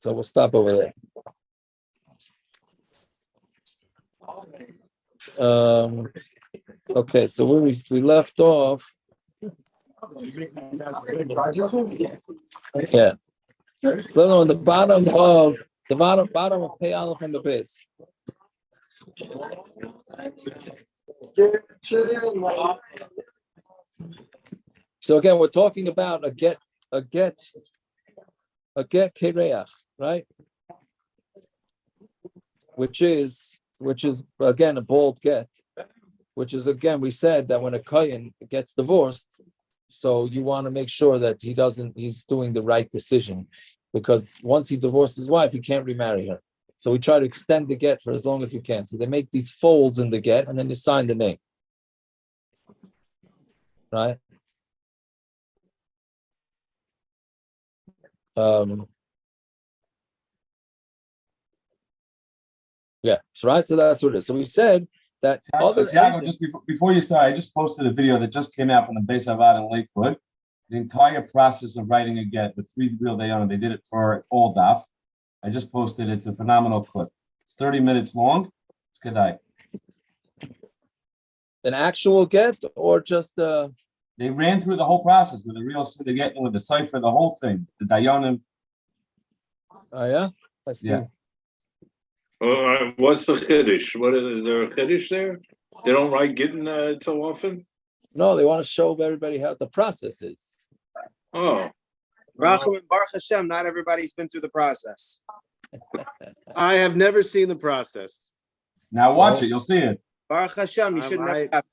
So we'll stop over there. Okay, so where we left off. Yeah. So on the bottom of Pei Aleph and the base. So again, we're talking about a get kereach, right? Which is again a bald get, which is again we said that when a kohen gets divorced, so you want to make sure that he's doing the right decision, because once he divorced his wife, he can't remarry her. So we try to extend the get for as long as we can. So they make these folds in the get, and then you sign the name, right? Yeah, so right. So that's what it is. So we said that just before you start, I just posted a video that just came out from the Beis Avad in Lakewood. The entire process of writing a get with 3 real dayanim. They did it for all daf. I just posted. It's a phenomenal clip. It's 30 minutes long. It's kedai. An actual get or just They ran through the whole process with a real the getting with the cipher, the whole thing, the dayanim. Oh yeah, I see. Yeah. What's the chiddush? Is there a chiddush there? They don't write Gitten so often? No, they want to show everybody how the process is. Oh. Rachel and Baruch Hashem, not everybody's been through the process. I have never seen the process. Now watch it, you'll see it. Baruch Hashem, you shouldn't have.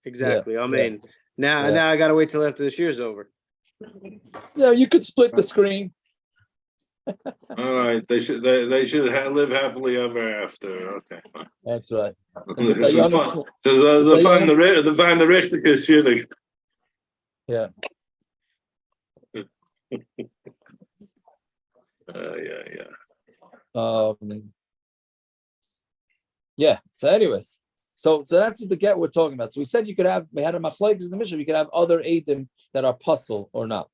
Exactly. Yeah. I mean, now I got to wait till after this year's over. Yeah, you could split the screen. All right, they should live happily ever after. Okay, That's right. They find the rest of the shidduch. Yeah. Yeah. So anyways, so that's the get we're talking about. So we said we had a machlokes in the Mishnah. You could have other eidim that are puzzle or not.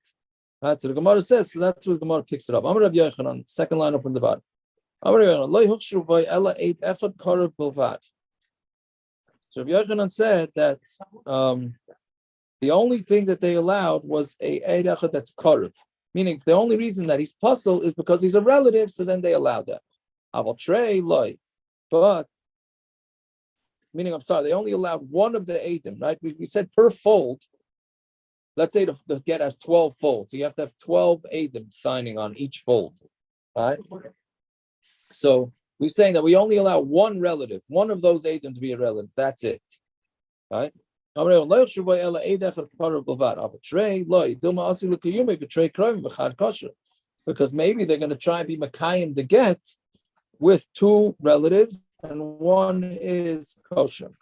Right, so the Gemara says, so that's where the Gemara picks it up. Amar Rav Yochanan, second line up in the bottom. Amar Rav Yochanan, lo yuchshru v'y ela eid echad karev bilvad. So Rav Yochanan said that the only thing that they allowed was a eid echad that's karev, meaning the only reason that he's puzzle is because he's a relative, so then they allowed that. Aval trei loy, but meaning they only allowed one of the eidim, right? We said per fold. Let's say the get has 12 folds. So you have to have 12 Eidim signing on each fold, right? So we're saying that we only allow one relative, one of those Eidim to be a relative. That's it, right? Because maybe they're going to try and be Makayim the get with 2 relatives and one is kosher,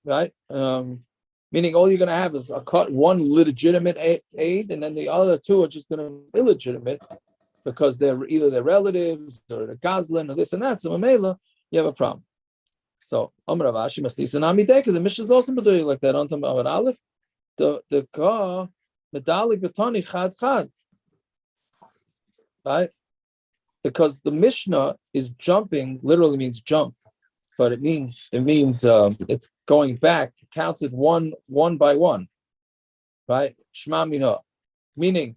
right? Meaning all you're going to have is one legitimate aid, and then the other 2 are just going to be illegitimate because they're either their relatives or the Gazlan or this and that. So Mamela, you have a problem. So Amar Rav Ashi must say, the Mishnah is also doing like that on Amar Aleph. The ka medalik v'tani chad, right? Because the Mishnah is jumping, literally means jump. But it means it's going back. It counts it one by one, right? Shema mina, meaning.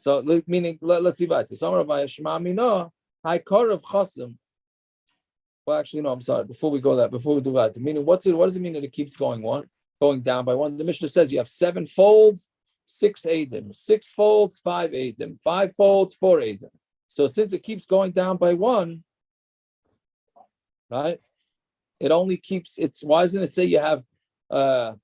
Let's see about this. Samar by Shema mina, high kar of chasim. Well, actually, no. I'm sorry. Before we do that, meaning what does it mean that it keeps going down by one? The Mishnah says you have 7 folds, 6 eidim, 6 folds, 5 eidim, 5 folds, 4 eidim. So since it keeps going down by one. Right, it only keeps it's. Why doesn't it say you have 12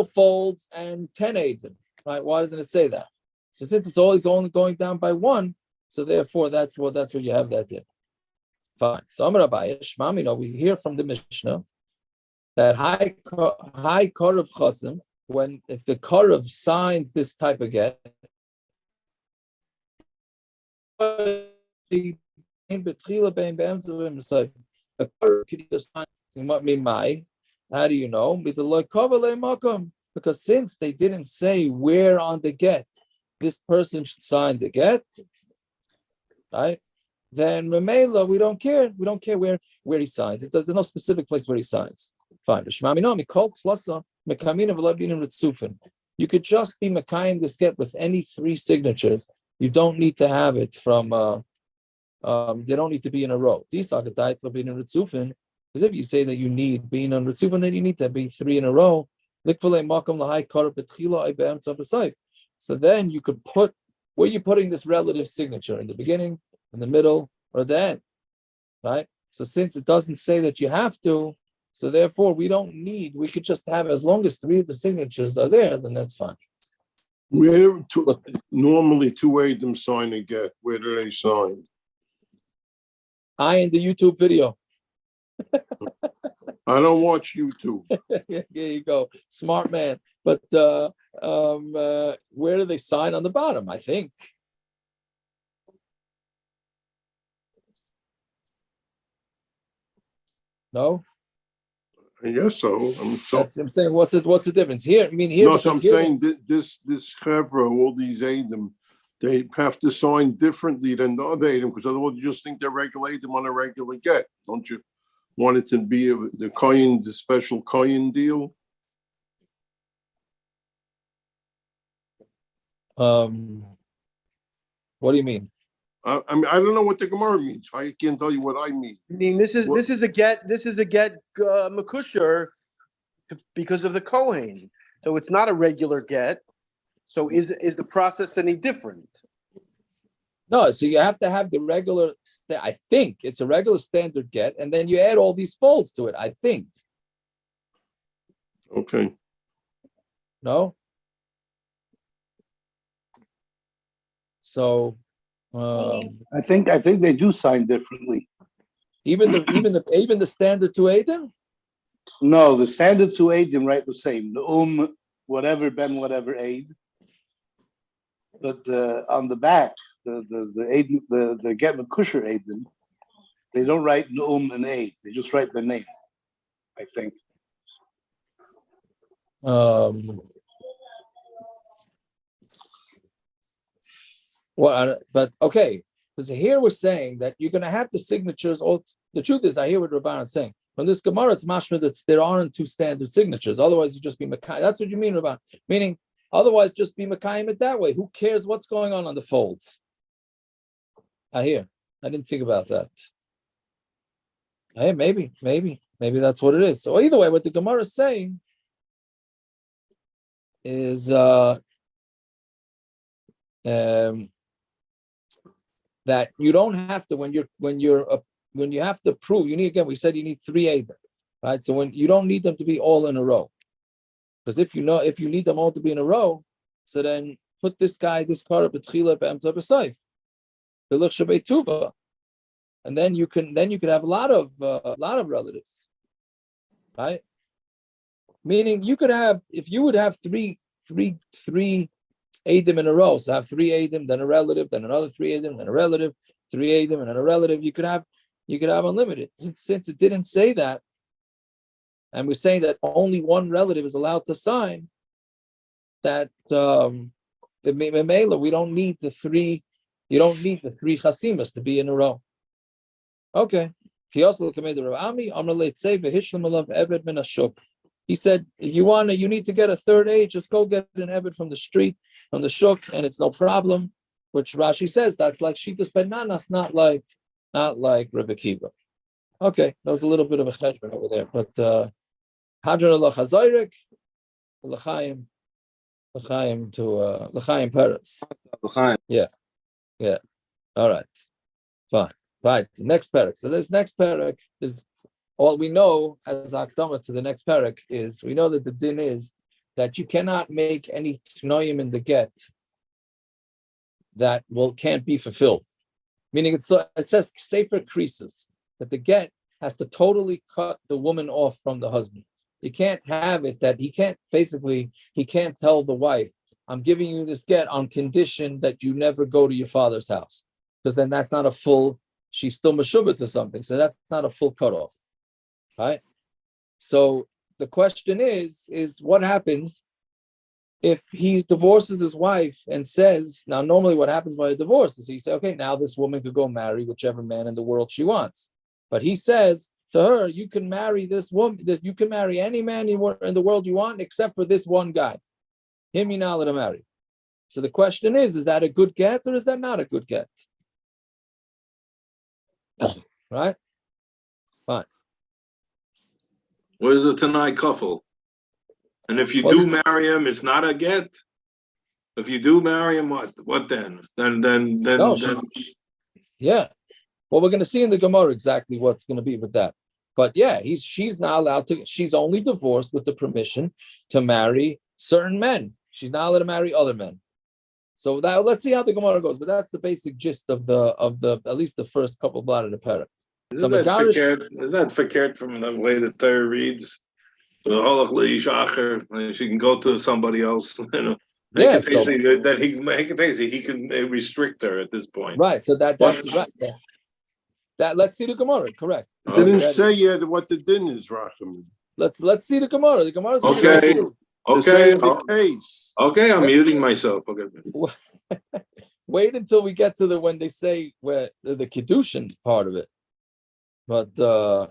folds and 10 eidim? Right? Why doesn't it say that? So since it's always only going down by one, so therefore that's where you have that there. Fine. So Amar Abaye, Shmami, we hear from the Mishnah that high karev chasim, if the karev signs this type of get. How do you know? Because since they didn't say where on the get this person should sign the get, right? Then Mamela, we don't care. We don't care where he signs. There's no specific place where he signs. Fine. You could just be Mekayim this get with any 3 signatures. You don't need to have it from they don't need to be in a row. Because if you say that you need being on Ritzufin, then you need to be 3 in a row. So then you could put, where you're putting this relative signature, in the beginning, in the middle, or at the end, right? So since it doesn't say that you have to, so therefore we could just have, as long as 3 of the signatures are there, then that's fine. Normally 2 Adam sign a get. Where do they sign? In the YouTube video. I don't watch YouTube. There you go, smart man. But where do they sign on the bottom? I think. No. I guess so. I'm saying, what's the difference here? I mean, here. No, so I'm saying this chevra, all these Adam, they have to sign differently than the other Adam, because otherwise you just think they're regular Adam on a regular get. Don't you want it to be the special coin deal? What do you mean? I mean, I don't know what the Gemara means. I can't tell you what I mean. I mean, this is a get Makusher because of the Kohen. So it's not a regular get. So is the process any different? No, so you have to have the regular, I think it's a regular standard get, and then you add all these folds to it, I think. Okay. No? So I think they do sign differently. even the standard 2 Adam? No, the standard 2 Adim write the same. The whatever ben whatever aid. But on the back, the get Makusher Adim, they don't write and aid. They just write their name, I think. Well, but okay, because here we're saying that you're going to have the signatures. All the truth is, I hear what Rabban is saying. From this Gemara, it's mashma that there aren't 2 standard signatures. Otherwise, you just be Makai. That's what you mean, Rabban. Meaning, otherwise, just be Makayim it that way. Who cares what's going on the folds? I hear. I didn't think about that. Hey, maybe that's what it is. So either way, what the Gemara is saying is that you don't have to when you have to prove. You need, again, we said you need 3 Adam, right? So when you don't need them to be all in a row, because if you need them all to be in a row, so then put this card up at Chila be'emtza b'sayf, b'lich shabei tuba, and then you could have a lot of relatives, right? Meaning you could have, if you would have three Adam in a row, so have 3 Adam, then a relative, then another 3 Adam, then a relative, 3 Adam, and then a relative. You could have unlimited. Since it didn't say that, and we're saying that only one relative is allowed to sign, that the Memela, we don't need the 3. You don't need the 3 chasimas to be in a row. Okay. He said, you need to get a 3rd aid, just go get an Ebed from the street, from the shuk, and it's no problem. Which Rashi says that's like Shitas Benanas, not like Rebbe Kiva. Okay, that was a little bit of a cheshbon over there, but Hadron Allah Chazayrik, L'chaim to L'chaim Paris. Yeah. All right, fine. Right, the next parak. So this next parak is all we know as Akdama to the next parak is we know that the din is that you cannot make any tnoim in the get that can't be fulfilled. Meaning it says sefer creases, that the get has to totally cut the woman off from the husband. You can't have it that he can't tell the wife, I'm giving you this get on condition that you never go to your father's house. Because then that's not a full, she's still meshubah to something. So that's not a full cutoff. Right? So the question is what happens if he divorces his wife and says, now normally what happens by a divorce is he say, okay, now this woman could go marry whichever man in the world she wants. But he says to her, you can marry this woman, you can marry any man in the world you want, except for this one guy. Him you're not allowed to marry. So the question is that a good get or is that not a good get? Right? Fine. Where's the Tanai couple? And if you Well, do marry him, it's not a get. If you do marry him, what? What then? Then. No, yeah. Well, we're going to see in the Gemara exactly what's going to be with that. But yeah, she's not allowed to. She's only divorced with the permission to marry certain men. She's not allowed to marry other men. So that, let's see how the Gemara goes. But that's the basic gist of the at least the first couple of blot of the parak. Isn't that verkehrt from the way the Torah reads? She can go to somebody else. You know. Yeah, He can restrict her at this point. Right. So that's right. Yeah. That let's see the Gemara. Correct. It didn't say yet what the din is, Rachman. Let's see the Gemara. The Gemara is okay. Okay. The case. Okay. I'm muting myself. Okay. Wait until we get to when they say where the Kiddushin part of it. But so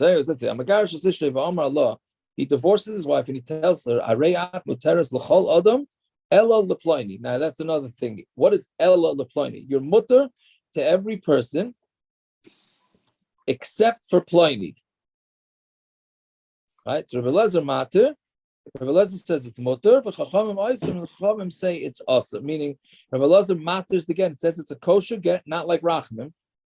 anyways, let's say he divorces his wife and he tells her, now that's another thing. What is Ella Leploini? You're mutter to every person except for Pliny. Right? So Rabbi Elazar matter. Rabbi Elazar says it's mutter, but Chachamim say it's awesome. Meaning Rabbi Elazar matters again. It says it's a kosher get, not like Rachmim.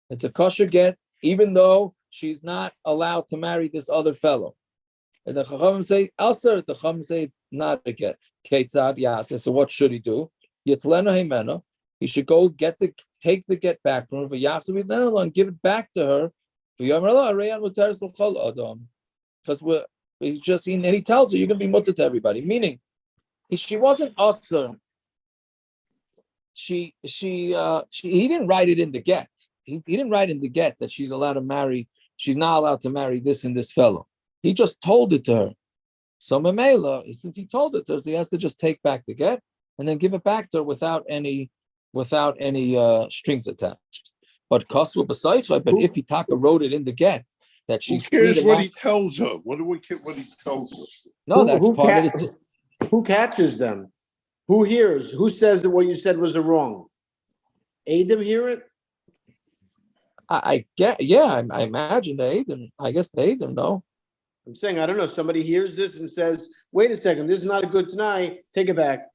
It's a kosher get, even though she's not allowed to marry this other fellow. And the Chachamim say, Elser, the Chachamim say it's not a get. Ketzad Yasa. So what should he do? Yitlenu Heimeno. He should go take the get back from her, and give it back to her. Because he's just and he tells her you're gonna be mutter to everybody. Meaning, she wasn't usher. He didn't write it in the get. He didn't write in the get that she's allowed to marry. She's not allowed to marry this and this fellow. He just told it to her. So Mamela, since he told it to her, so he has to just take back the get and then give it back to her without any strings attached. But if he wrote it in the get that she's Who cares what he tells her? What do we care what he tells her? No, that's part of it. Who catches them? Who hears? Who says that what you said was wrong? Adam hear it? I imagine the Adam. I guess the Adam know. I'm saying, I don't know. Somebody hears this and says, wait a second, this is not a good tonight. Take it back.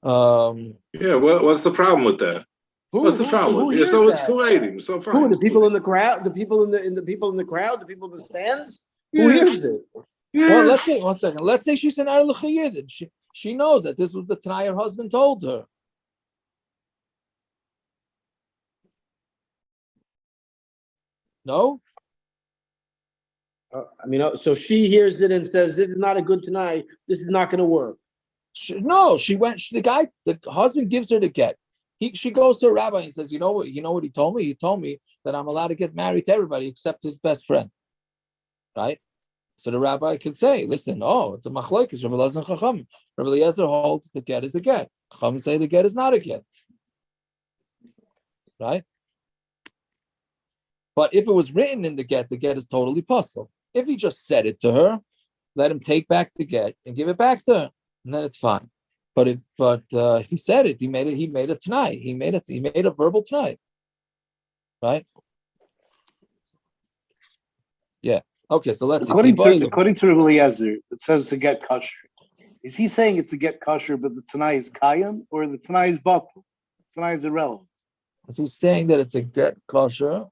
Yeah, what's the problem with that? What's the problem? So it's 280. So fine. Who? The people in the crowd? The people in the people in the crowd? The people in the stands? Yeah. Who hears it? Yeah. Well, let's say 1 second. Let's say she's an Arlechayid. She knows that this was the Tanai her husband told her. No. So she hears it and says, "This is not a good tonight. This is not going to work." The husband gives her the get. She goes to a rabbi and says, you know what he told me? He told me that I'm allowed to get married to everybody except his best friend. Right? So the rabbi can say, listen, it's a machlokes, Rabbi Elazar and Chacham. Rabbi Elazar holds the get is a get. Chacham say the get is not a get. Right? But if it was written in the get is totally possible. If he just said it to her, let him take back the get and give it back to her, and then it's fine. But if he said it, he made it tonight. He made a verbal tonight. Right? Yeah. Okay, so let's according to Rabbi Eliezer, it says to get kosher. Is he saying it's to get kosher, but the Tanai is Kayam, or the Tanai is Batal? Tanai is irrelevant. If he's saying that it's a get kosher,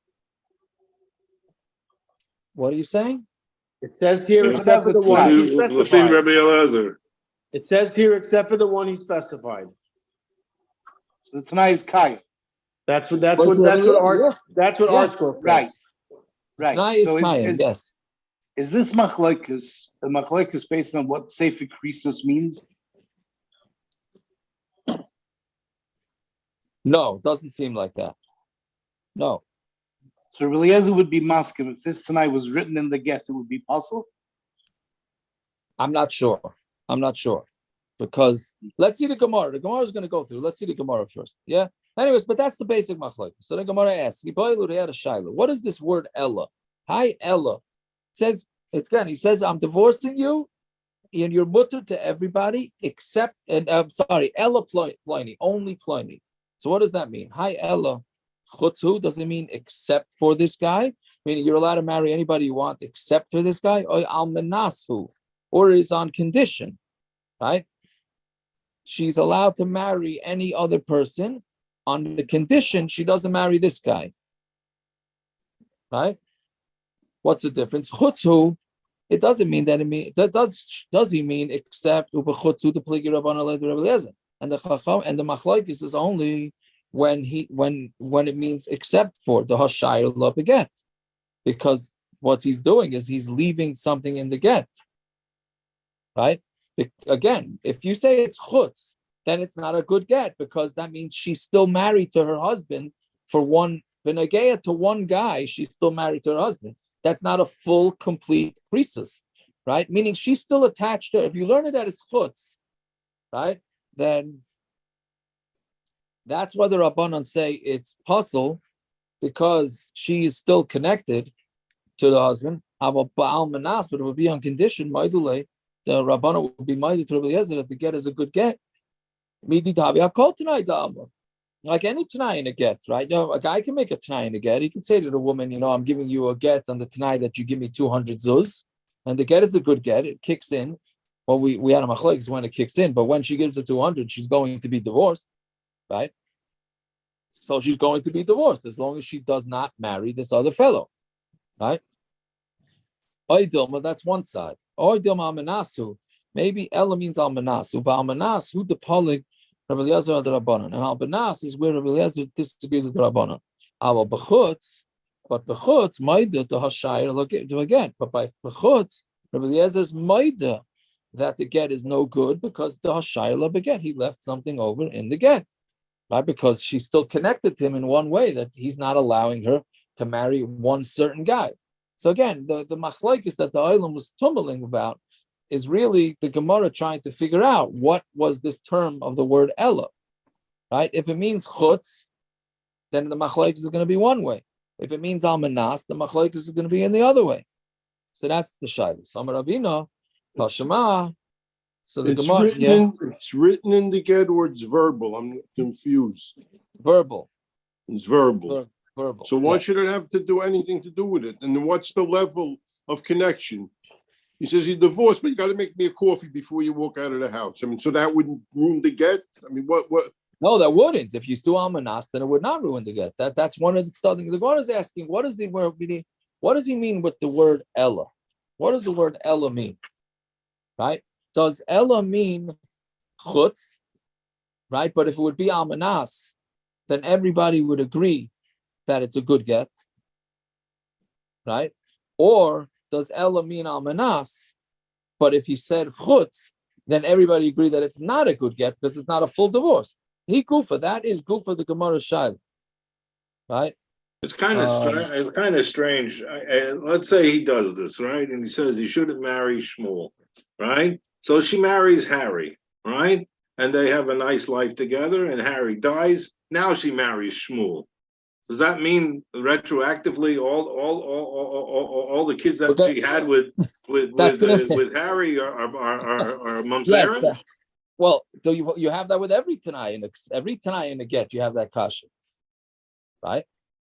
what are you saying? It says here, except for the one he specified. Rabbi Elazar. It says here, except for the one he specified. So the Tanai is Kayam. That's what Artscope. Right. Tanai is Kayam. Yes. Is this machlokes? The machlokes based on what Sefer Krisos means? No, it doesn't seem like that. No. So Eliezer would be maskim. If this tonight was written in the get, it would be possible. I'm not sure. Because let's see the Gemara. The Gemara is going to go through. Let's see the Gemara first. Yeah. Anyways, but that's the basic machlokes. So the Gemara asks, what is this word Ella? Hi Ella. Says again. He says, I'm divorcing you, and you're mutter to everybody except. And I'm sorry, Ella Pliny, only Pliny. So what does that mean? Hi Ella. Chutzu doesn't mean except for this guy. Meaning you're allowed to marry anybody you want except for this guy. Or al menashu, or is on condition, right? She's allowed to marry any other person on the condition she doesn't marry this guy. Right? What's the difference? Chutzu, it doesn't mean that does he mean except ubechutzu the pligi Rabban Eliezer. And the machlokes is only when it means except for the hashayr lo beget. Because what he's doing is he's leaving something in the get. Right? Again, if you say it's chutz, then it's not a good get because that means she's still married to her husband for one benageya to one guy. She's still married to her husband. That's not a full, complete krisus, right? Meaning she's still attached to. If you learn it that it's chutz, right, then that's why the Rabbanan say it's puzzle because she is still connected to the husband. But it would be on condition, the Rabbanan would be minded to Rabbi Eliezer that the get is a good get. Like any Tanai in a get, right? You know, a guy can make a Tanai in a get. He can say to the woman, I'm giving you a get on the Tanai that you give me 200 zuz. And the get is a good get. It kicks in. Well, we had a machlokes when it kicks in, but when she gives the 200, she's going to be divorced, right? So she's going to be divorced as long as she does not marry this other fellow, right? Oidilma, that's one side. Oidilma almanasu. Maybe Ella means almanasu, but almanas, who the polig, Rabbi Eliezer the Rabbanan. And almanas is where Rabbi Eliezer disagrees with the Rabbanan. Our bechutz, but bechutz, maida to hashayr, look again. But by bechutz, Rabbi Eliezer's maida that the get is no good because the hashayr la beget. He left something over in the get. Right? Because she's still connected to him in one way that he's not allowing her to marry one certain guy. So again, the machlokes that the Olam was tumbling about is really the Gemara trying to figure out what was this term of the word Ella, right? If it means chutz, then the machlokes is going to be one way. If it means almanas, the machlokes is going to be in the other way. So that's the shayla. Amar Ravina, Tashema. So the Gemara, it's written in the get or it's verbal. I'm confused. Verbal. It's verbal. Verbal. So why should it have to do anything to do with it? And then what's the level of connection? He says he's divorced, but you got to make me a coffee before you walk out of the house. I mean, so that wouldn't ruin the get. I mean, what? No, that wouldn't. If you do almanas, then it would not ruin the get. That's one of the starting. The Gemara is asking, what does he mean with the word Ella? What does the word Ella mean? Right? Does Ella mean chutz? Right? But if it would be almanas, then everybody would agree that it's a good get. Right? Or does Ella mean almanas? But if he said chutz, then everybody agree that it's not a good get because it's not a full divorce. He gufa, that is gufa the Gemara Shaila. Right? It's kind of strange. Let's say he does this, right? And he says he shouldn't marry Shmuel, right? So she marries Harry, right? And they have a nice life together, and Harry dies. Now she marries Shmuel. Does that mean retroactively all the kids that she had with Harry are mamzerim? Yes. Well, so you have that with every Tanai in the get. You have that kasha, right?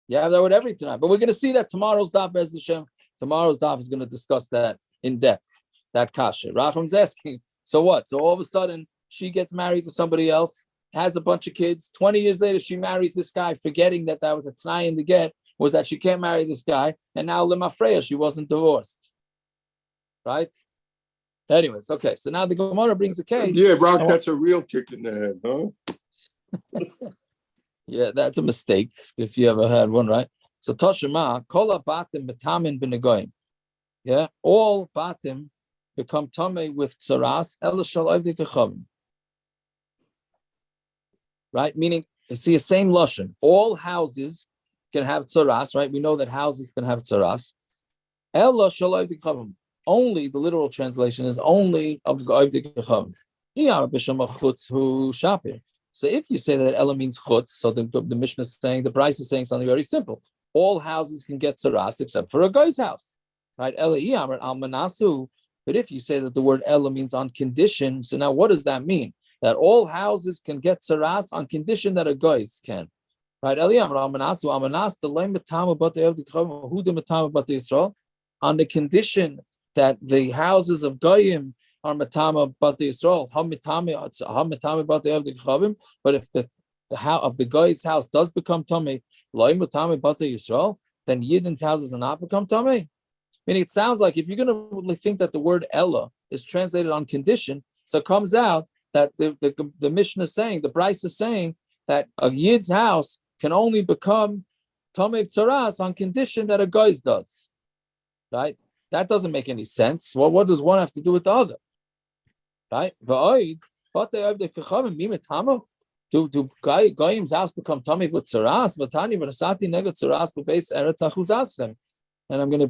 You have that with every Tanai. But we're going to see that tomorrow's daf, Bez Hashem. Tomorrow's daf is going to discuss that in depth. That kasha. Racham's asking, so what? So all of a sudden she gets married to somebody else, has a bunch of kids. 20 years later, she marries this guy, forgetting that was a Tanai in the get, was that she can't marry this guy. And now Lemafreya, she wasn't divorced. Right? Anyways, okay. So now the Gemara brings a case. Yeah, Rock, that's a real kick in the head, huh? Yeah, that's a mistake if you ever had one, right? So Toshima, Kola Batim Betamin Benegoyim. Yeah, all Batim become Tame with Tsaras, Elashal. Right? Meaning, it's the same Lashon. All houses can have Tsaras, right? We know that houses can have Tsaras. Elashal. only the literal translation is only of G'ayv G'chav. So if you say that Ella means chutz, so the Mishnah is saying, the Bryce is saying something very simple. All houses can get tzaras except for a guy's house, right? Ella al manasu. But if you say that the word Ella means on condition, so now what does that mean? That all houses can get tzaras on condition that a guy's can, right? Ella al manasu al manas the lame matama but the who the matama but the Israel on the condition that the houses of goyim are matama but the Yisrael, matama but the Chavim. But if the house of the guy's house does become tummy, loy matama but the Yisrael, then Yidden's houses do not become tummy. Meaning, it sounds like if you're going to think that the word Ella is translated on condition, so it comes out that the Mishnah is saying, the Bryce is saying that a Yid's house can only become tummy tzaras on condition that a guy's does, right? That doesn't make any sense. Well, what does one have to do with the other? Right? Do Goyim's house become tummy with tzaras? And I'm going to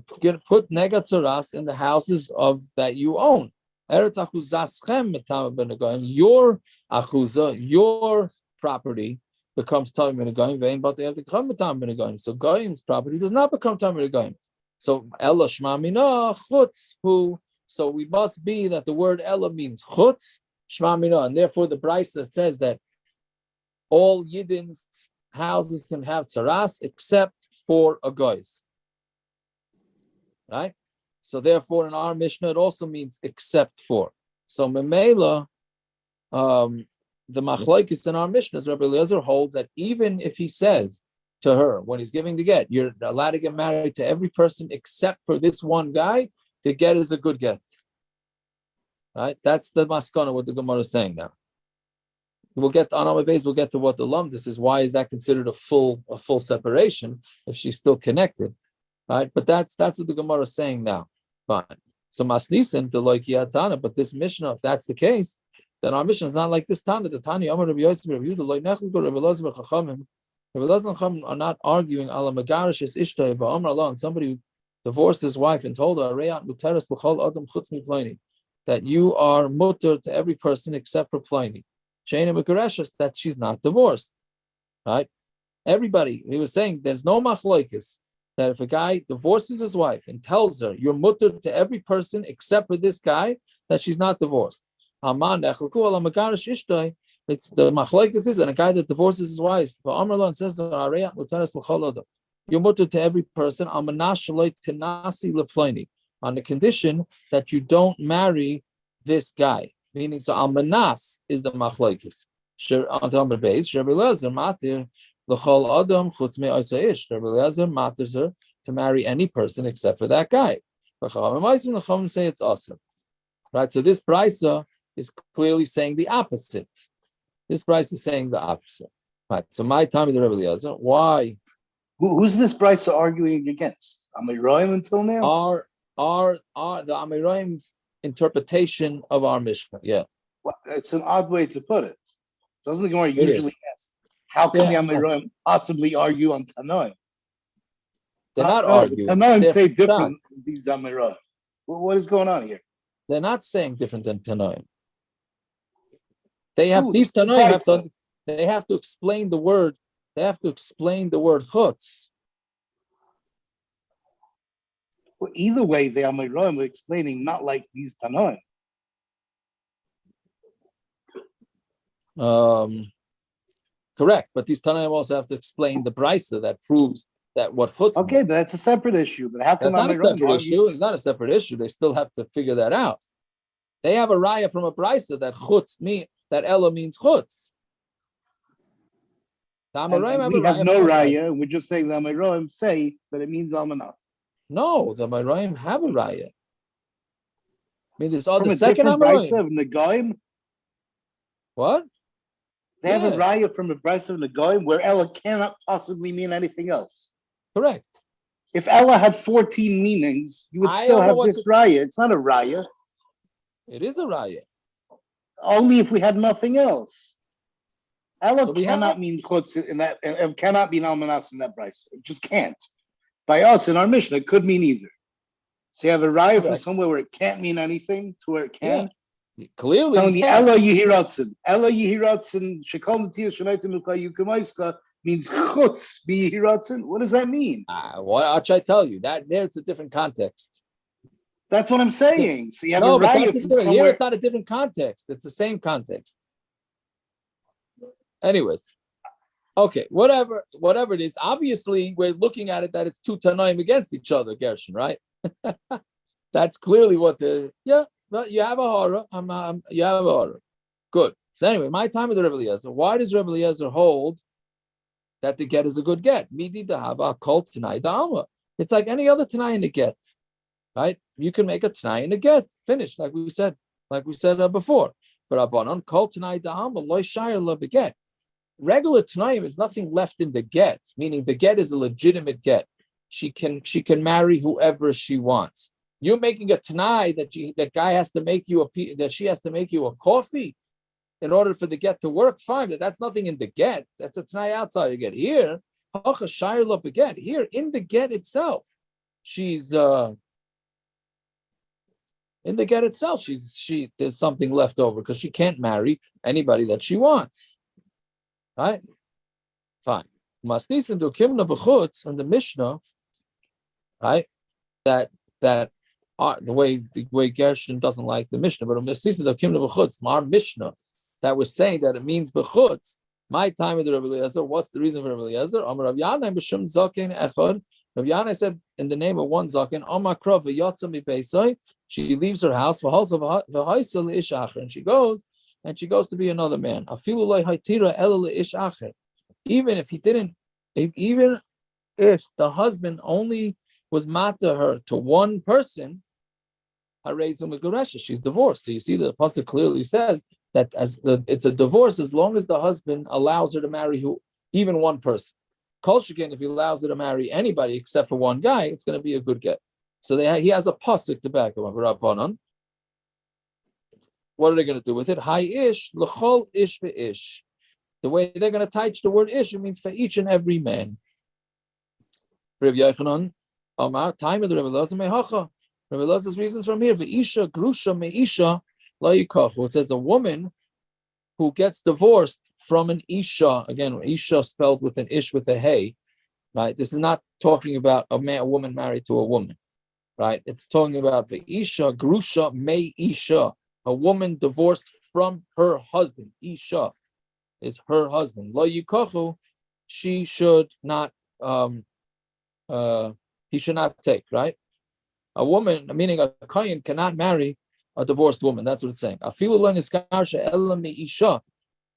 put nega tzaras in the houses of that you own. Your achuza, your property becomes tummy with goyim, but they have to come with goyim. So Goyim's property does not become tummy with goyim. So Ella Shma Mina Chutz who. So we must be that the word Ella means chutz, shma mina, and therefore the Bryce that says that all Yidden's houses can have tzaras except for a goy's. Right? So therefore in our Mishnah it also means except for. So Memela, the machlokes in our Mishnah, Rabbi Eliezer holds that even if he says to her when he's giving the get, you're allowed to get married to every person except for this one guy, the get is a good get, right? That's the maskana what the Gemara is saying now. We'll get to Anam Beis. We'll get to what the lumdus is. Why is that considered a full separation if she's still connected, right? But that's what the Gemara is saying now. Fine. So Masnisen the loikia Tana, but this Mishnah, if that's the case, then our Mishnah is not like this Tana. The Tani Amar Rabbi Yosef Rabbi Yehuda loy nechel go Rabbi Elazar Chachamim. Rabbi Elazar Chachamim are not arguing ala megarish es ishtay ba'amar Allah, and somebody who divorced his wife and told her that you are mutter to every person except for Pliny. That she's not divorced. Right? Everybody, he was saying there's no machlokes that if a guy divorces his wife and tells her you're mutter to every person except for this guy, that she's not divorced. It's the machlokes is, and a guy that divorces his wife, and says you're mutter to every person on the condition that you don't marry this guy. Meaning, so almanas is the machlokes. On the base, Rabbi Eliezer matir l'chol adam chutz me'aseh ish. Rabbi Eliezer maters her to marry any person except for that guy. The Chachamim say it's awesome, right? So this brisa is clearly saying the opposite. This brisa is saying the opposite, right? So my time the Rabbi Eliezer, why? Who's this Bryce arguing against? Amirayim until now? Our the Amirayim's interpretation of our Mishnah. Yeah. Well, it's an odd way to put it. Doesn't the Gemara usually ask, how can the Amirayim possibly argue on Tanoim? They're not arguing. Tanoim say different than these Amirayim. What is going on here? They're not saying different than Tanoim. They have these Tanoim they have to explain the word. They have to explain the word chutz. Well, either way, the Amirayim are explaining not like these Tanoim. Correct, but these Tanoim also have to explain the brisa that proves that what chutz. Okay, but that's a separate issue. But how come that's not a separate issue? It's not a separate issue. They still have to figure that out. They have a raya from a brisa that chutz that Ella means chutz. We have no raya. We're just saying the Amirayim say that it means almanach. No, the Amirayim have a raya. I mean, there's from the a second Amirayim of Negaim. What? They have a raya from a brisa of Negaim where Ella cannot possibly mean anything else. Correct. If Ella had 14 meanings, you would still have this raya. It's not a raya. It is a raya. Only if we had nothing else. Ella cannot mean chutz in that, and cannot mean almanas in that brisa. It just can't. By us in our Mishnah, it could mean either. So you have a raya from Correct. somewhere where it can't mean anything to where it can. Clearly, Telling he you can. Ella Yehiratzen. Ella Yehiratzen, Shekol Natiya Shonaitim Ukayukamaiska means chutz be Yehiratzen. What does that mean? I'll try to tell you that there it's a different context. That's what I'm saying. So you have a No, but raya that's from here. somewhere. It's not a different context. It's the same context. Anyways, okay, whatever it is. Obviously, we're looking at it that it's two Tanaim against each other, Gershon, right? That's clearly what well, you have a horror. You have a horror. Good. So anyway, my time with the Rebbe Eliezer. Why does Rebbe Eliezer hold that the get is a good get? Midi dahava kol tanai da'alma. It's like any other tanai in the get, right? You can make a tanai in the get. Finish, like we said before. But abanon kol tanai da'alma loy shayr lo beget. Regular tanaim is nothing left in the get, meaning the get is a legitimate get. She can marry whoever she wants. You're making a tanai that guy has to make you that she has to make you a coffee in order for the get to work. Fine, but that's nothing in the get. That's a tanai outside the get. Here, here in the get itself, she's in the get itself. There's something left over because she can't marry anybody that she wants. Right? Fine. Masnis and Kimna b'chutz and the Mishnah, right? That the way Gershon doesn't like the Mishnah, but Masnis and Kimna b'chutz, our Mishnah that was saying that it means b'chutz. My time with the Rebbe Eliezer. What's the reason for Rebbe Eliezer? Amar Rav Yanai b'shum zaken echad. Rav Yanai said in the name of one zaken, Amar krav v'yotza mibeisai. She leaves her house v'haisa leish acher, and she goes to be another man. Even if he didn't, even if the husband only was matter her to one person, she's divorced. So you see the pasuk clearly says that it's a divorce as long as the husband allows her to marry even one person. Kol sheken, if he allows her to marry anybody except for one guy, it's going to be a good get. So he has a pasuk to back him up. What are they going to do with it? Hi ish, l'chol ish ve'ish. The way they're going to touch the word ish, it means for each and every man. Rav Yochanan, Amar, time of the Rebbe Eliezer mehacha. Rebbe Eliezer's reasons from here. Ve'isha grusha me'isha la yikachu. It says a woman who gets divorced from an isha. Again, isha spelled with an ish with a hey. Right. This is not talking about a woman married to a woman. Right. It's talking about ve'isha grusha me'isha. A woman divorced from her husband, Isha, is her husband. Lo yikachu, she should not. He should not take. Right, a woman, meaning a kohen, cannot marry a divorced woman. That's what it's saying.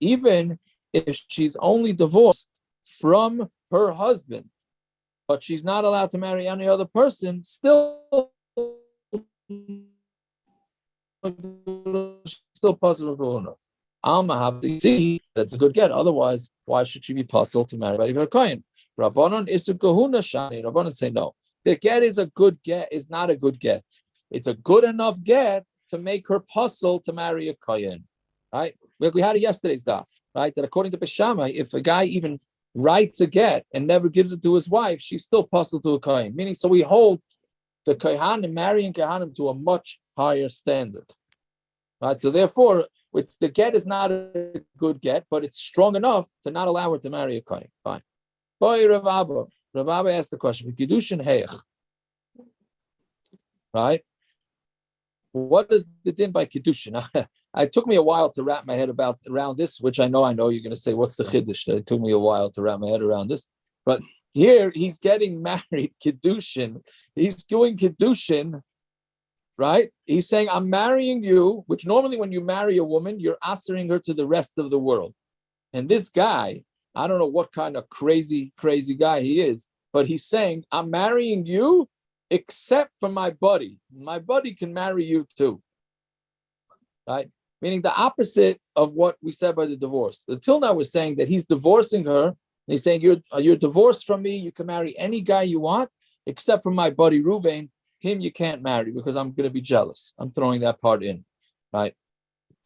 Even if she's only divorced from her husband, but she's not allowed to marry any other person, still possible. Alma have to see that's a good get. Otherwise, why should she be puzzled to marry her kohen? Rabbanon isu kahuna shani. Rabbanon say no. The get is a good get. Is not a good get. It's a good enough get to make her puzzled to marry a kohen. Right? We had it yesterday's daf. Right? That according to Beshamai, if a guy even writes a get and never gives it to his wife, she's still puzzled to a kohen. Meaning, so we hold the kohanim, marrying kohanim, to a much higher standard. Right? So therefore, the get is not a good get, but it's strong enough to not allow her to marry a kohen. Fine. Boy, Rav Abba asked the question, Kiddushin Heich. Right? What is the din by Kiddushin? It took me a while to wrap my head around this, which I know you're going to say, what's the Chiddush? It took me a while to wrap my head around this. But here, he's getting married, Kiddushin. He's doing Kiddushin, right? He's saying, I'm marrying you, which normally when you marry a woman, you're answering her to the rest of the world. And this guy, I don't know what kind of crazy guy he is, but he's saying, I'm marrying you except for my buddy. My buddy can marry you too. Right? Meaning the opposite of what we said by the divorce. Until now, we're saying that he's divorcing her. And he's saying, you're divorced from me. You can marry any guy you want, except for my buddy Ruvain. Him you can't marry because I'm going to be jealous. I'm throwing that part in. Right?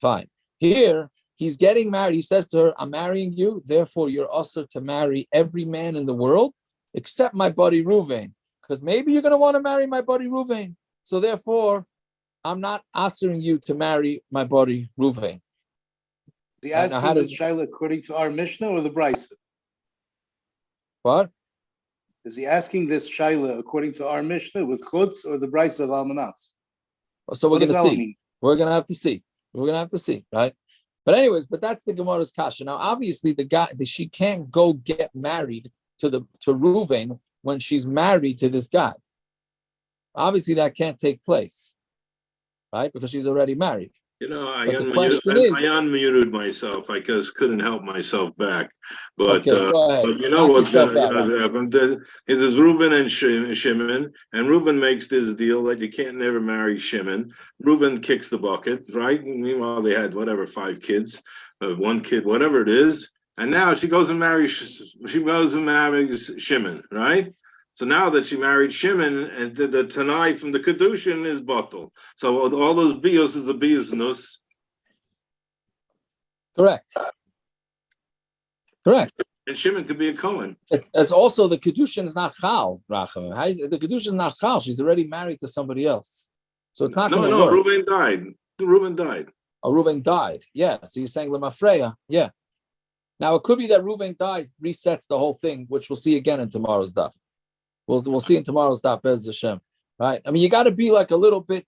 Fine. Here, he's getting married. He says to her, I'm marrying you. Therefore, you're also to marry every man in the world, except my buddy Ruvain. Because maybe you're going to want to marry my buddy Ruvain. So therefore, I'm not asking you to marry my buddy Ruvain. Is he Right, now, asking this Shaila according to our Mishnah or the Brisa? What? Is he asking this Shaila according to our Mishnah with Chutz or the Brisa of Almanas? So we're What going does to that see. mean? We're going to have to see. We're going to have to see, right? But anyways, that's the Gemara's kasha. Now, obviously, she can't go get married to Ruvain when she's married to this guy. Obviously, that can't take place, right? Because she's already married. You know, I But the question is, unmuted myself. I just couldn't help myself back. But, okay, go ahead. but you know Knock what's yourself going out. to happen? There's Reuben and Shimon, and Reuben makes this deal that you can't never marry Shimon. Reuben kicks the bucket, right? And meanwhile, they had 5 kids, 1 kid, whatever it is. And now she goes and marries Shimon, right? So now that she married Shimon, and the Tanai from the Kedushin is bottle. So all those bios is a biosnus. Correct. And Shimon could be a Cohen. It's also the Kedushin is not Chal, Rachel. The Kedushin is not Chal. She's already married to somebody else. So it's not going to work. Reuben died. Oh, Reuben died. Yeah. So you're saying Lemafreya. Yeah. Now it could be that Reuben died, resets the whole thing, which we'll see again in tomorrow's daf. We'll see in tomorrow's daf, Bez Hashem. Right? I mean, you got to be like a little bit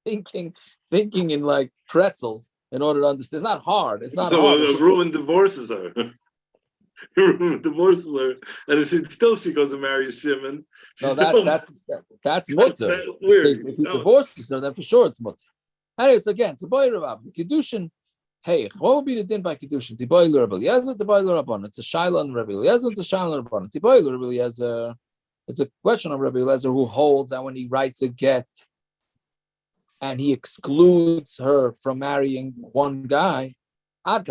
thinking in like pretzels in order to understand. It's not hard. It's not hard. Reuben divorces her. Reuben divorces her, and she goes and marries Shimon. No, that's mutter. Weird. If he divorces her, then for sure it's mutter. Anyways, again, it's a boy Rav. Kedushin. Hey, what would be the din by Kedushin? Tiboy Rabbi Eliezer, Tiboy Rabban. It's a shaila on Rabbi Eliezer, it's a shaila on Rabban. Tiboy Rabbi Eliezer. It's a question of Rabbi Eliezer who holds that when he writes a get and he excludes her from marrying one guy, like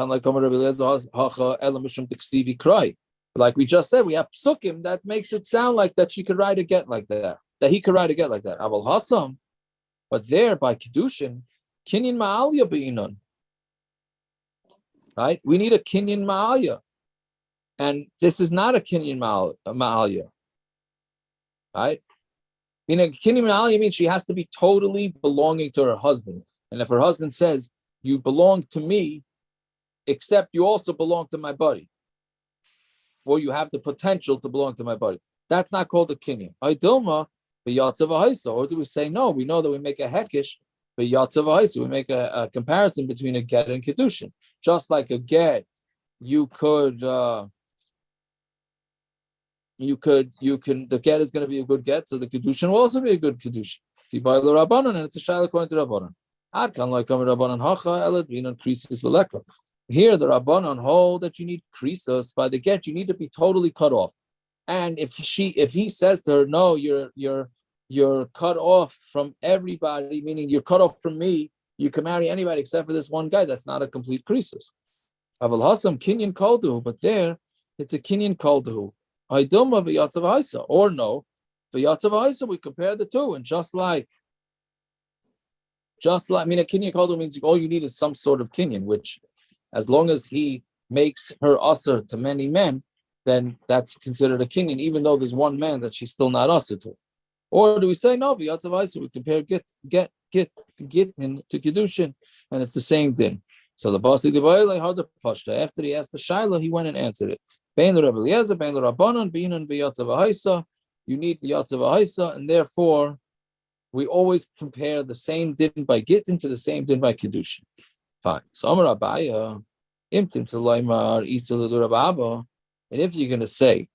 we just said, we have psukim that makes it sound like that she could write a get like that he could write a get like that. Aval Hasam, but there by Kedushin, Kinyan Ma'alya be'inon. Right? We need a Kinyan Ma'alya. And this is not a Kinyan Ma'alya. Right? In a Kinyan Ma'alya means she has to be totally belonging to her husband. And if her husband says, you belong to me, except you also belong to my buddy, or you have the potential to belong to my buddy, that's not called a Kinyan. Or do we say, no, we know that we make a hekish, but we make a comparison between a get and kedushin. Just like a get, the get is going to be a good get, so the kedushin will also be a good kedushin. And it's a shayla according to Rabbanon. Here, the Rabbanon hold that you need krisos by the get. You need to be totally cut off. And if he says to her, no, you're cut off from everybody, meaning you're cut off from me, you can marry anybody except for this one guy, that's not a complete krisos. Aval Hasam Kinyan Kolduhu, but there it's a Kinyan Kolduhu. Haiduma v'yatzav haisa, or no, v'yatzav haisa, we compare the two, and just like a Kinyan Kolduhu means all you need is some sort of Kinyan, which as long as he makes her usher to many men, then that's considered a Kinyan, even though there's one man that she's still not usher to. Or do we say no? We compare get to kedushin, and it's the same thing. So the Basti Dibayla how the Pashta. After he asked the Shaila, he went and answered it. Bein Rabbi Eliezer, Bein Rabbanon, Beinan v'yatzav haisa. You need v'yatzav haisa, and therefore we always compare the same din by Gitten to the same din by kedushin. Fine. So Amar Abaya, Imtim to Laimar Isa L'Rabba. And if you're going to say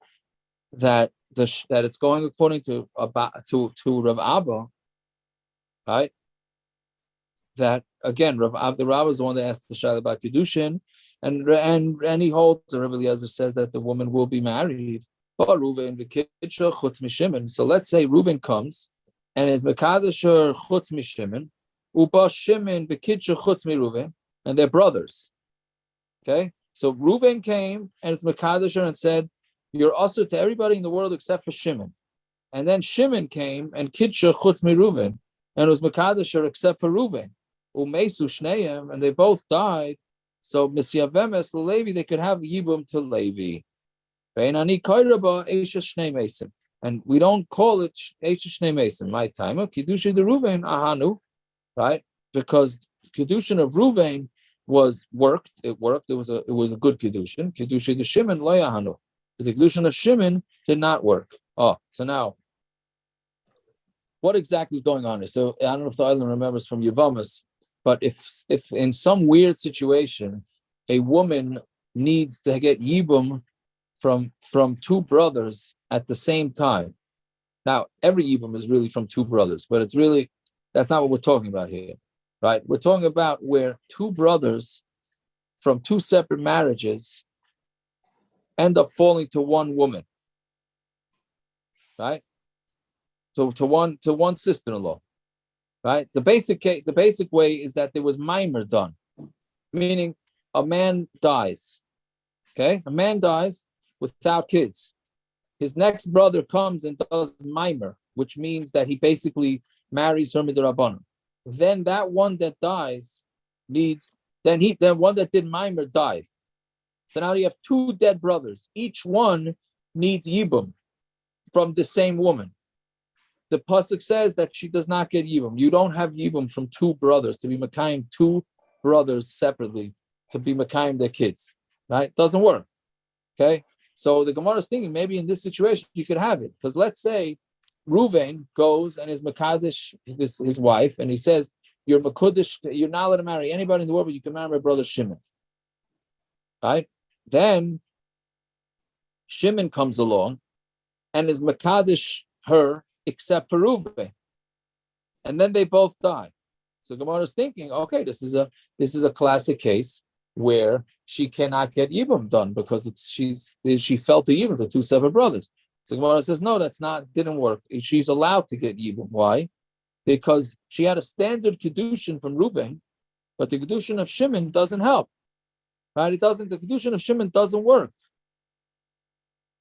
that it's going according to Rav Abba, right? That again, the Rav is the one that asked the Shaila about kedushin, and he holds. The Rabbi Eliezer says that the woman will be married. So let's say Reuven comes and is mekadesher chutz mishimen, uba Shimon bekidshah chutz mi Reuven, and they're brothers. Okay, so Reuven came and it's mekadesher and said, you're also to everybody in the world except for Shimon. And then Shimon came and Kidsha Chutz Mi Reuven, and it was Makadasher except for Reuven. Umesu Shneim, and they both died. So Misyavemes Levi, they could have Yibum to Levi. And And we don't call it Eishes Shnei Mason, my time. Kiddushin de Ruvain ahanu, right? Because Kiddushin of Ruvain worked. It worked. It was a good Kiddushin. Kiddushin de Shimon lo ahanu. The Kiddushin of Shimon did not work. Oh, so now, what exactly is going on here? So I don't know if the island remembers from Yavamas, but if in some weird situation, a woman needs to get yibum from two brothers at the same time. Now, every yibum is really from two brothers, but that's not what we're talking about here, right? We're talking about where two brothers from two separate marriages end up falling to one woman, right? So to one sister-in-law, right? The basic way is that there was mimer done, meaning a man dies. Okay, a man dies without kids. His next brother comes and does mimer, which means that he basically marries her midrabanan. Then that one that dies then one that did mimer dies. So now you have two dead brothers. Each one needs yibum from the same woman. The pasuk says that she does not get yibum. You don't have yibum from two brothers to be makayim two brothers separately to be makayim their kids. Right? Doesn't work. Okay. So the Gemara is thinking maybe in this situation you could have it, because let's say Reuven goes and is Makadish his wife, and he says, "You're Makudish, you're not allowed to marry anybody in the world, but you can marry my brother Shimon." Right? Then Shimon comes along and is Makadish her except for Reuven, and then they both die. So Gemara is thinking, okay, this is a classic case where she cannot get yibum done because she fell to yibum to two separate brothers. So Gemara says, no, didn't work. She's allowed to get yibum. Why? Because she had a standard kedushin from Reuven, but the kedushin of Shimon doesn't help. Right? The kedushin of Shimon doesn't work.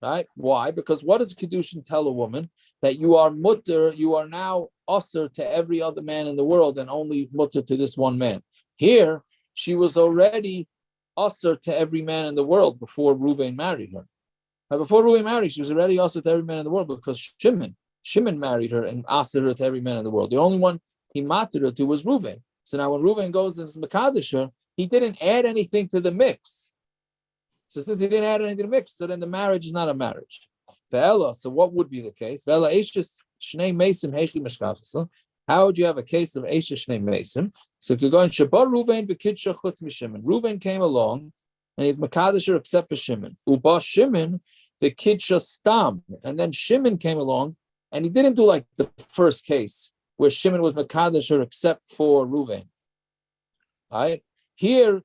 Right? Why? Because what does kedushin tell a woman? That you are mutter, you are now usher to every other man in the world and only mutter to this one man. Here, she was already usher to every man in the world before Reuven married her. Now, before Reuven married, she was already usher to every man in the world because Shimon married her and ushered her to every man in the world. The only one he mattered her to was Reuven. So now when Reuven goes and is Mekadesh her, he didn't add anything to the mix. So since he didn't add anything to the mix, so then the marriage is not a marriage. So what would be the case? How would you have a case of Eishes Shnei Mason? So you could go in Shabar Reuven b'Kidsha chutz mishimon. Reuven came along and he's Makadisher except for Shimon. Uba Shimon the Kidsha Stam. And then Shimon came along and he didn't do like the first case where Shimon was Makadisher except for Reuven. Right? Here,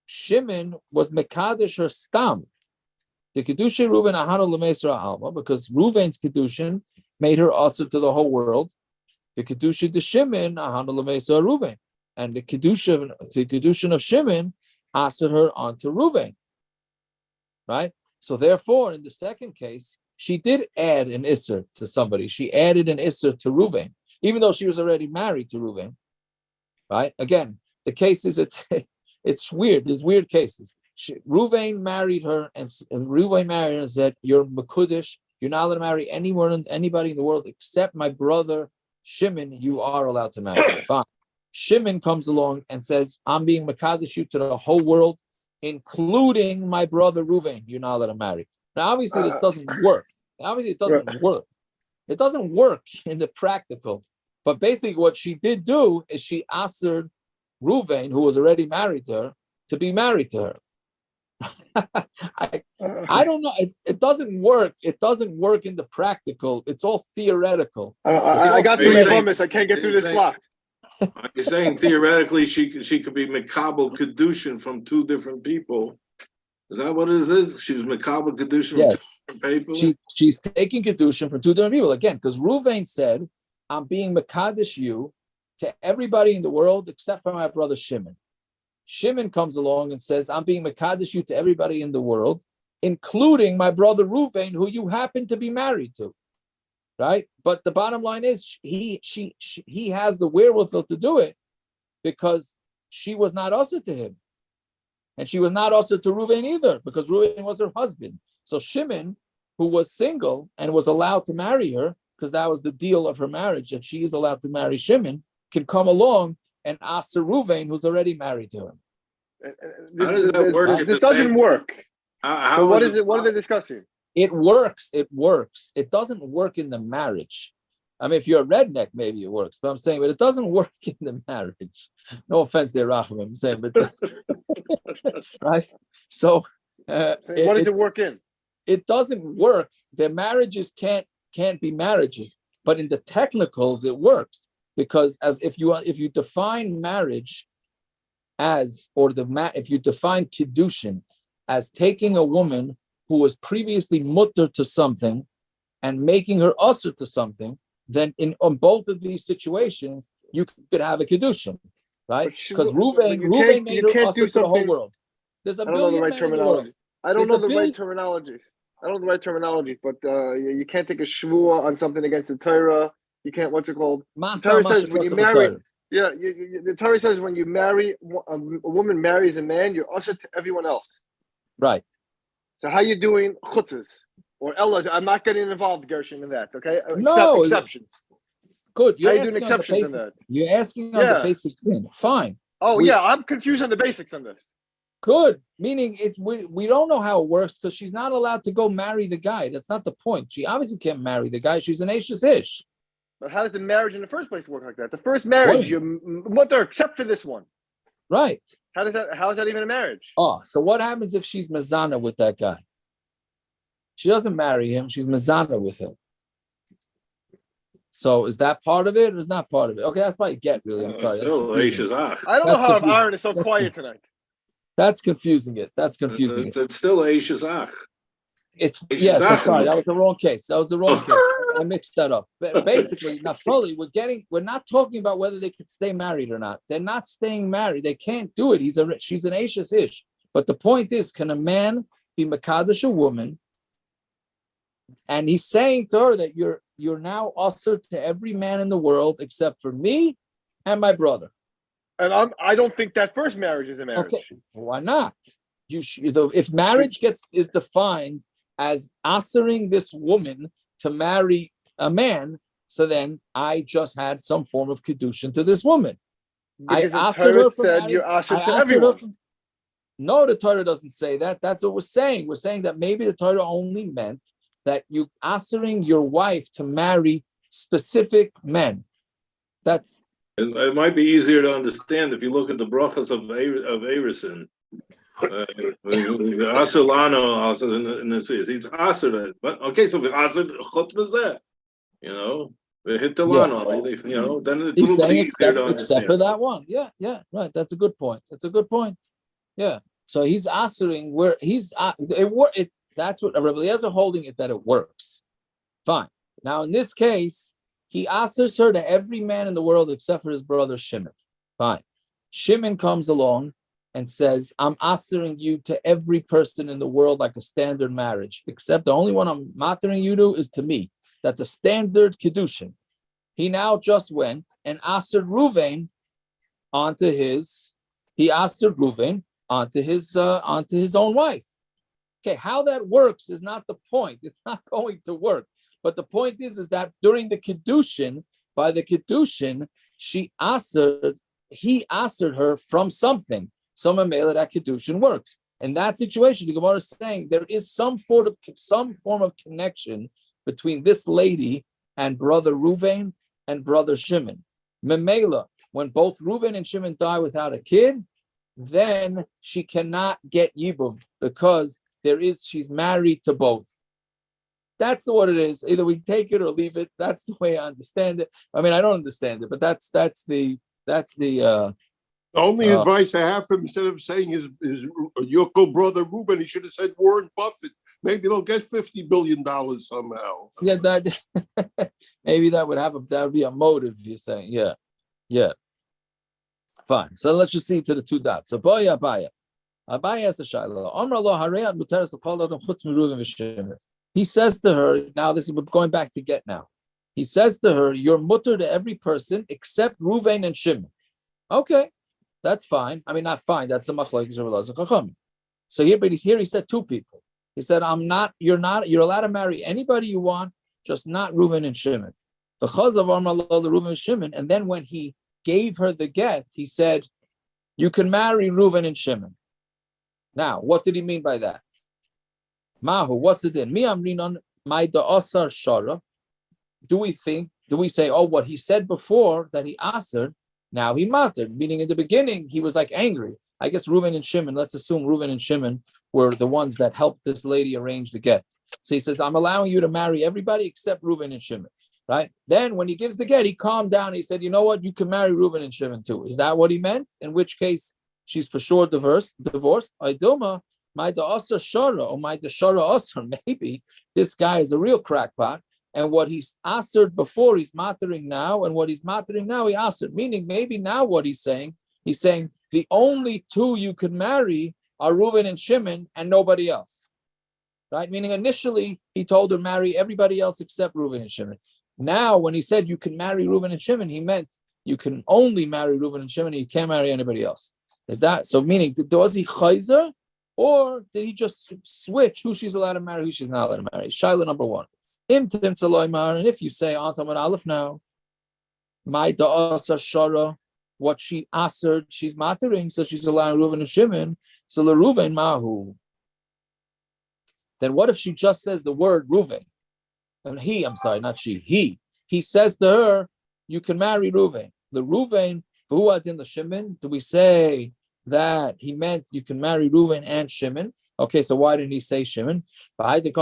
Shimon was Makadisher Stam. The Kedushin Reuven Ahanu L'Meisra Alma, because Reuven's Kedushin made her also to the whole world. The Kedushin de Shimon Ahanu L'Meisra Reuven, and the Kedushin of Shimon asked her onto Reuven. Right? So therefore, in the second case, she did add an Isser to somebody. She added an Isser to Reuven, even though she was already married to Reuven. Right? Again, the cases, it's weird. There's weird cases. Reuven married her, and Reuven married her and said, "You're Mekudesh. You're not allowed to marry anybody in the world except my brother Shimon. You are allowed to marry." Fine. Shimon comes along and says, "I'm being Mekadesh you to the whole world, including my brother Reuven. You're not allowed to marry." Now, obviously, this doesn't work. Obviously, it doesn't work. It doesn't work in the practical. But basically, what she did do is she asked Reuven, who was already married to her, to be married to her. I don't know. It doesn't work. It doesn't work in the practical. It's all theoretical. I got through Yavamis. I can't get through this block. You're saying theoretically she could be Mekabel Kedushin from two different people. Is that what it is? She's Mekabel Kedushin from two different people? She's taking Kedushin from two different people. Again, because Reuven said, "I'm being Mekadesh you to everybody in the world except for my brother Shimon." Shimon comes along and says, "I'm being Mekadesh you to everybody in the world, including my brother Reuven, who you happen to be married to." Right? But the bottom line is he has the wherewithal to do it because she was not also to him. And she was not also to Reuven either, because Reuven was her husband. So Shimon who was single and was allowed to marry her, because that was the deal of her marriage, that she is allowed to marry Shimon, can come along and ask Reuven, who's already married to him. How does that work? This doesn't work. So what is it? What are they discussing? It works. It works. It doesn't work in the marriage. I mean, if you're a redneck, maybe it works. But I'm saying, but it doesn't work in the marriage. No offense there, Rachman. I'm saying, but right. So, What does it work in? It doesn't work. The marriages can't be marriages, but in the technicals, it works, because as if you define marriage as, if you define kiddushin as taking a woman who was previously mutter to something and making her usher to something, then on both of these situations, you could have a kiddushin, right? Because Reuven made her usher to the whole world. There's a billion men in the world. I don't know the right terminology. But you can't take a shvua on something against the Torah. You can't, what's it called? The Torah says when you marry, the Torah says when you marry, a woman marries a man, you're usher to everyone else. Right. So how you doing chutzes? Or Ella, I'm not getting involved, Gershon, in that, okay? No. Exceptions. Good. How you doing exceptions in that? You're asking on the basic thing. Fine. Oh, I'm confused on the basics on this. Good. Meaning we don't know how it works, because she's not allowed to go marry the guy. That's not the point. She obviously can't marry the guy. She's an Ashes Ish. But how does the marriage in the first place work like that? The first marriage, your mother, except for this one. Right. How is that even a marriage? Oh, so what happens if she's mazana with that guy? She doesn't marry him. She's mazana with him. So is that part of it or is not part of it? Okay, that's what I get, really. I'm sorry. I don't know how Aaron is so quiet tonight. That's confusing it. It's still Eishes Ach. Yes, I'm sorry. That was the wrong case. I mixed that up. But basically, Naftali, we're not talking about whether they could stay married or not. They're not staying married. They can't do it. She's an Ashes Ish. But the point is, can a man be Makadash a woman? And he's saying to her that you're now usher to every man in the world except for me and my brother. And I don't think that first marriage is a marriage. Okay, why not? If marriage is defined as ushering this woman to marry a man, so then I just had some form of kedushin to this woman. Because the Torah said you're ushered to everyone. No, the Torah doesn't say that. That's what we're saying. We're saying that maybe the Torah only meant that you ushering your wife to marry specific men. It might be easier to understand if you look at the brachas of Erison. Aser also in this is he's aser. But okay, so aser chut mezeh, we hit the lano, then it's a little bit easier to understand. Except for that one, right. That's a good point. Yeah. So he's asering where he's that's what Rabbi Eliezer holding it that it works. Fine. Now in this case, he asers her to every man in the world except for his brother Shimon. Fine. Shimon comes along and says, I'm asering you to every person in the world like a standard marriage, except the only one I'm mattering you to is to me. That's a standard kiddushin. He now just went and asered Reuven onto his own wife. Okay, how that works is not the point. It's not going to work. But the point is that during the kiddushin, by the kiddushin, he asered her from something. Some male that kiddushin works. In that situation, the Gemara is saying there is some form of connection between this lady and brother Reuven and brother Shimon. Memela, when both Reuven and Shimon die without a kid, then she cannot get yibum because she's married to both. That's what it is. Either we take it or leave it. That's the way I understand it. I mean, I don't understand it, but that's the only advice I have for him, instead of saying his Yoko brother Reuben, he should have said Warren Buffett. Maybe they'll get $50 billion somehow. Yeah, that maybe that would be a motive. You're saying, yeah. Fine. So let's just see to the two dots. So Abaya has the Shiloh. He says to her, now this is going back to get now. He says to her, you're mutter to every person except Reuven and Shimon. Okay, that's fine. I mean, not fine. That's the machlokes of Elazar Chachamim. So here he said two people. He said, you're allowed to marry anybody you want, just not Reuven and Shimon. And then when he gave her the get, he said, you can marry Reuven and Shimon. Now, what did he mean by that? Mahu, what's it in? Mi amrinon maida asar shara. Do we say, oh, what he said before that he answered, now he mattered, meaning in the beginning, he was like angry. I guess Reuven and Shimon, let's assume Reuven and Shimon were the ones that helped this lady arrange the get. So he says, I'm allowing you to marry everybody except Reuven and Shimon, right? Then when he gives the get, he calmed down. He said, you know what? You can marry Reuven and Shimon too. Is that what he meant? In which case, she's for sure divorced. Aidoma, my da asar shara, or my da shara asar, maybe this guy is a real crackpot. And what he's answered before, he's mattering now. And what he's mattering now, he answered. Meaning, maybe now what he's saying the only two you could marry are Reuven and Shimon and nobody else. Right? Meaning, initially, he told her marry everybody else except Reuven and Shimon. Now, when he said you can marry Reuven and Shimon, he meant you can only marry Reuven and Shimon and you can't marry anybody else. Is that so? Meaning, was he chayzer, or did he just switch who she's allowed to marry, who she's not allowed to marry? Shaila number one. And if you say Antam and Aleph now, my da'asa shara, what she answered, she's mattering, so she's allowing Reuven and Shimon. So the Reuven mahu. Then what if she just says the word Reuven? And he says to her, you can marry Reuven. The Reuven, v'huad in the Shimon. Do we say that he meant you can marry Reuven and Shimon? Okay, so why didn't he say Shimon? The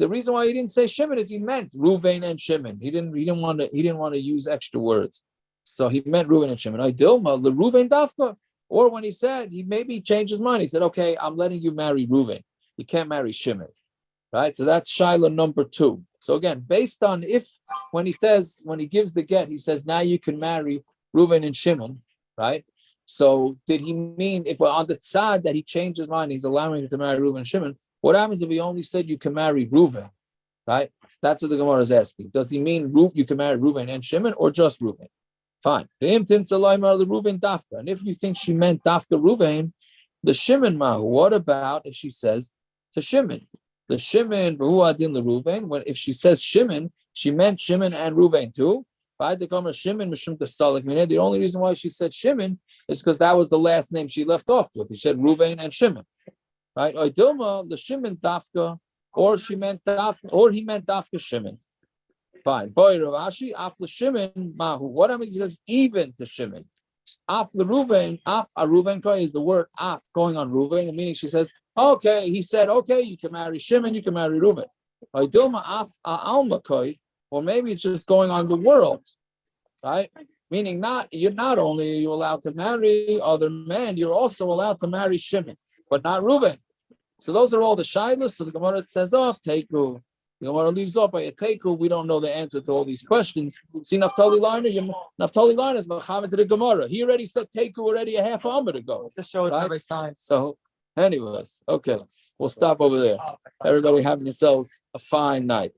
reason why he didn't say Shimon is he meant Reuven and Shimon. He didn't want to use extra words. So he meant Reuven and Shimon. Reuven dafka. Or when he said, he maybe changed his mind. He said, okay, I'm letting you marry Reuven. You can't marry Shimon. Right? So that's Shiloh number 2. So again, based on when he gives the get, he says, now you can marry Reuven and Shimon, right? So did he mean if we're on the tzad that he changed his mind, he's allowing him to marry Reuven and Shimon? What happens if he only said you can marry Reuven, right? That's what the Gemara is asking. Does he mean you can marry Reuven and Shimon or just Reuven? Fine. And if you think she meant dafka Reuven, the Shimon mahu, what about if she says to Shimon? The Shimon, Reuven, if she says Shimon, she meant Shimon and Reuven too. The only reason why she said Shimon is because that was the last name she left off with. He said Reuven and Shimon. Right? The Shimon dafka, or he meant dafka Shimon. Fine. Boy Ravashi, after Shimon, mahu. What happens? He says even to Shimon. After Reuven, a Reuven is the word af going on Reuven, meaning she says, okay, he said, okay, you can marry Shimon, you can marry Reuven. Or maybe it's just going on the world, right? Meaning you're not only are you allowed to marry other men, you're also allowed to marry Shimon, but not Reuven. So those are all the shilas. So the Gemara says off, Teiku. The Gemara leaves off by a Teiku. We don't know the answer to all these questions. See Naftali Lerner? Naftali Lerner is Machamed to the Gemara. He already said Teiku already a half hour ago. To show it every time. So anyways, okay. We'll stop over there. Everybody have yourselves a fine night.